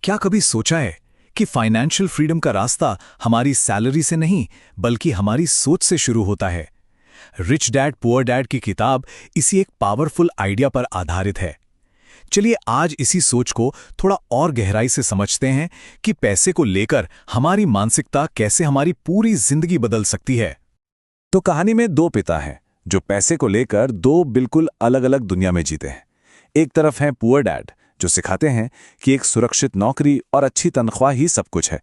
क्या कभी सोचा है कि फाइनेंशियल फ्रीडम का रास्ता हमारी सैलरी से नहीं बल्कि हमारी सोच से शुरू होता है। रिच डैड पुअर डैड की किताब इसी एक पावरफुल आइडिया पर आधारित है। चलिए आज इसी सोच को थोड़ा और गहराई से समझते हैं कि पैसे को लेकर हमारी मानसिकता कैसे हमारी पूरी जिंदगी बदल सकती है। तो कहानी में दो पिता हैं जो पैसे को लेकर दो बिल्कुल अलग अलग दुनिया में जीते हैं। एक तरफ है पुअर डैड जो सिखाते हैं कि एक सुरक्षित नौकरी और अच्छी तनख्वाह ही सब कुछ है,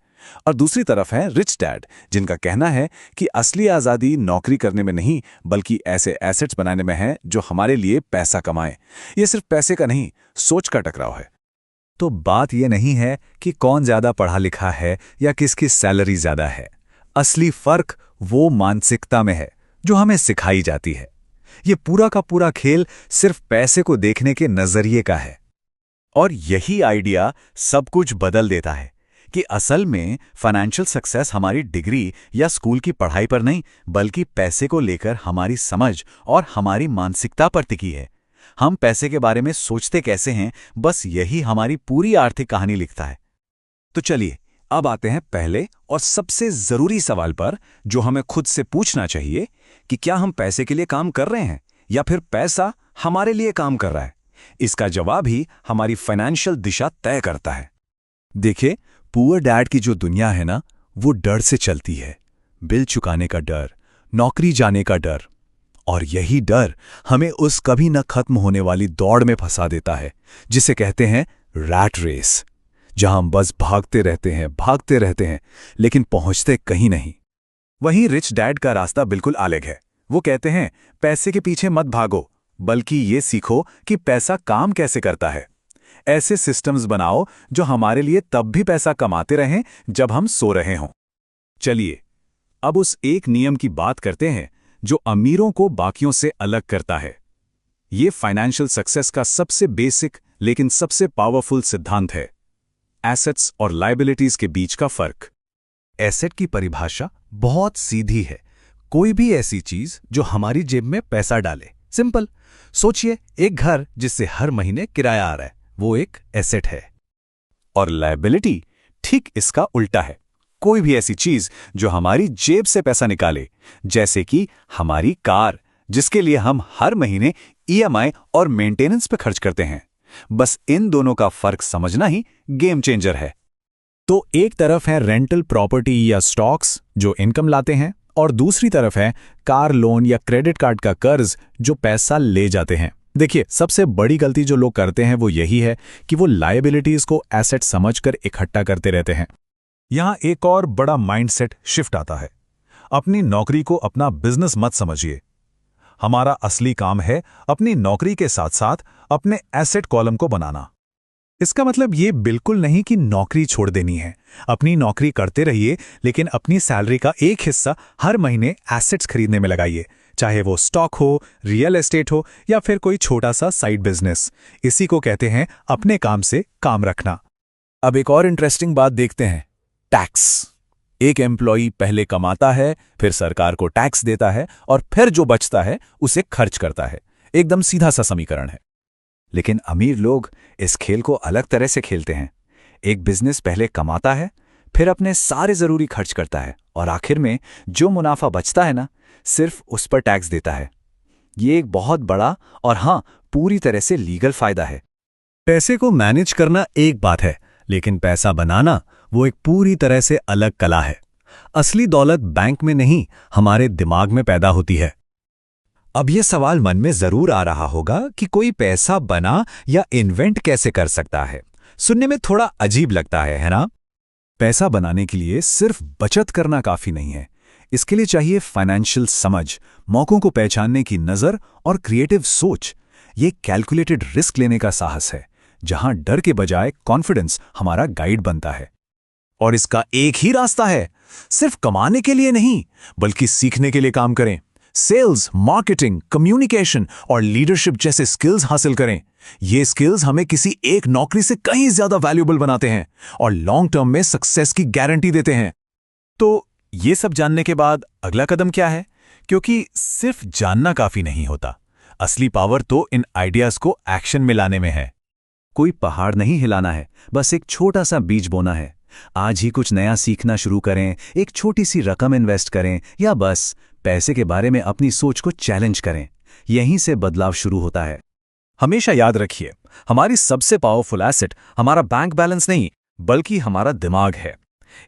और दूसरी तरफ है रिच डैड जिनका कहना है कि असली आज़ादी नौकरी करने में नहीं बल्कि ऐसे एसेट्स बनाने में है जो हमारे लिए पैसा कमाएं। ये सिर्फ पैसे का नहीं, सोच का टकराव है। तो बात यह नहीं है कि कौन ज्यादा पढ़ा लिखा है या किसकी सैलरी ज्यादा है। असली फर्क वो मानसिकता में है जो हमें सिखाई जाती है। ये पूरा का पूरा खेल सिर्फ पैसे को देखने के नजरिए का है। और यही आइडिया सब कुछ बदल देता है कि असल में फाइनेंशियल सक्सेस हमारी डिग्री या स्कूल की पढ़ाई पर नहीं बल्कि पैसे को लेकर हमारी समझ और हमारी मानसिकता पर टिकी है। हम पैसे के बारे में सोचते कैसे हैं, बस यही हमारी पूरी आर्थिक कहानी लिखता है। तो चलिए अब आते हैं पहले और सबसे जरूरी सवाल पर, जो हमें खुद से पूछना चाहिए कि क्या हम पैसे के लिए काम कर रहे हैं या फिर पैसा हमारे लिए काम कर रहा है। इसका जवाब ही हमारी फाइनेंशियल दिशा तय करता है। देखिए, पुअर डैड की जो दुनिया है ना, वो डर से चलती है। बिल चुकाने का डर, नौकरी जाने का डर, और यही डर हमें उस कभी न खत्म होने वाली दौड़ में फंसा देता है जिसे कहते हैं रैट रेस, जहां हम बस भागते रहते हैं लेकिन पहुंचते कहीं नहीं। वहीं रिच डैड का रास्ता बिल्कुल अलग है। वो कहते हैं पैसे के पीछे मत भागो बल्कि ये सीखो कि पैसा काम कैसे करता है। ऐसे सिस्टम्स बनाओ जो हमारे लिए तब भी पैसा कमाते रहें जब हम सो रहे हों। चलिए अब उस एक नियम की बात करते हैं जो अमीरों को बाकियों से अलग करता है। ये फाइनेंशियल सक्सेस का सबसे बेसिक लेकिन सबसे पावरफुल सिद्धांत है, एसेट्स और लायबिलिटीज के बीच का फर्क। एसेट की परिभाषा बहुत सीधी है, कोई भी ऐसी चीज जो हमारी जेब में पैसा डाले। सिंपल सोचिए, एक घर जिससे हर महीने किराया आ रहा है, वो एक एसेट है। और लायबिलिटी ठीक इसका उल्टा है, कोई भी ऐसी चीज जो हमारी जेब से पैसा निकाले, जैसे कि हमारी कार जिसके लिए हम हर महीने ईएमआई और मेंटेनेंस पे खर्च करते हैं। बस इन दोनों का फर्क समझना ही गेम चेंजर है। तो एक तरफ है रेंटल प्रॉपर्टी या स्टॉक्स जो इनकम लाते हैं, और दूसरी तरफ है कार लोन या क्रेडिट कार्ड का कर्ज जो पैसा ले जाते हैं। देखिए, सबसे बड़ी गलती जो लोग करते हैं वो यही है कि वो लायबिलिटीज को एसेट समझकर इकट्ठा करते रहते हैं। यहां एक और बड़ा माइंडसेट शिफ्ट आता है। अपनी नौकरी को अपना बिजनेस मत समझिए। हमारा असली काम है अपनी नौकरी के साथ साथ अपने एसेट कॉलम को बनाना। इसका मतलब ये बिल्कुल नहीं कि नौकरी छोड़ देनी है। अपनी नौकरी करते रहिए लेकिन अपनी सैलरी का एक हिस्सा हर महीने एसेट्स खरीदने में लगाइए, चाहे वो स्टॉक हो, रियल एस्टेट हो या फिर कोई छोटा सा साइड बिजनेस। इसी को कहते हैं अपने काम से काम रखना। अब एक और इंटरेस्टिंग बात देखते हैं, टैक्स। एक एम्प्लॉई पहले कमाता है, फिर सरकार को टैक्स देता है और फिर जो बचता है उसे खर्च करता है। एकदम सीधा सा समीकरण है। लेकिन अमीर लोग इस खेल को अलग तरह से खेलते हैं। एक बिजनेस पहले कमाता है, फिर अपने सारे जरूरी खर्च करता है और आखिर में जो मुनाफा बचता है ना, सिर्फ उस पर टैक्स देता है। ये एक बहुत बड़ा और हाँ, पूरी तरह से लीगल फायदा है। पैसे को मैनेज करना एक बात है, लेकिन पैसा बनाना वो एक पूरी तरह से अलग कला है। असली दौलत बैंक में नहीं, हमारे दिमाग में पैदा होती है। अब ये सवाल मन में जरूर आ रहा होगा कि कोई पैसा बना या इन्वेंट कैसे कर सकता है। सुनने में थोड़ा अजीब लगता है ना? पैसा बनाने के लिए सिर्फ बचत करना काफी नहीं है। इसके लिए चाहिए फाइनेंशियल समझ, मौकों को पहचानने की नजर और क्रिएटिव सोच। ये कैलकुलेटेड रिस्क लेने का साहस है, जहां डर के बजाय कॉन्फिडेंस हमारा गाइड बनता है। और इसका एक ही रास्ता है, सिर्फ कमाने के लिए नहीं बल्कि सीखने के लिए काम करें। सेल्स, मार्केटिंग, कम्युनिकेशन और लीडरशिप जैसे स्किल्स हासिल करें। ये स्किल्स हमें किसी एक नौकरी से कहीं ज्यादा वैल्यूएबल बनाते हैं और लॉन्ग टर्म में सक्सेस की गारंटी देते हैं। तो ये सब जानने के बाद अगला कदम क्या है? क्योंकि सिर्फ जानना काफी नहीं होता, असली पावर तो इन आइडियाज को एक्शन में लाने में है। कोई पहाड़ नहीं हिलाना है, बस एक छोटा सा बीज बोना है। आज ही कुछ नया सीखना शुरू करें, एक छोटी सी रकम इन्वेस्ट करें या बस पैसे के बारे में अपनी सोच को चैलेंज करें। यहीं से बदलाव शुरू होता है। हमेशा याद रखिए, हमारी सबसे पावरफुल एसेट हमारा बैंक बैलेंस नहीं, बल्कि हमारा दिमाग है।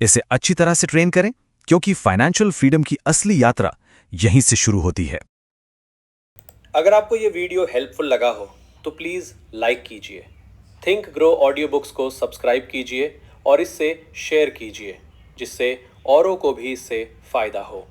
इसे अच्छी तरह से ट्रेन करें, क्योंकि फाइनेंशियल फ्रीडम की असली यात्रा यहीं से शुरू होती है। अगर आपको ये वीडियो हेल्पफुल लगा हो तो प्लीज़ लाइक कीजिए, थिंक ग्रो ऑडियो बुक्स को सब्सक्राइब कीजिए और इससे शेयर कीजिए, जिससे औरों को भी इससे फ़ायदा हो।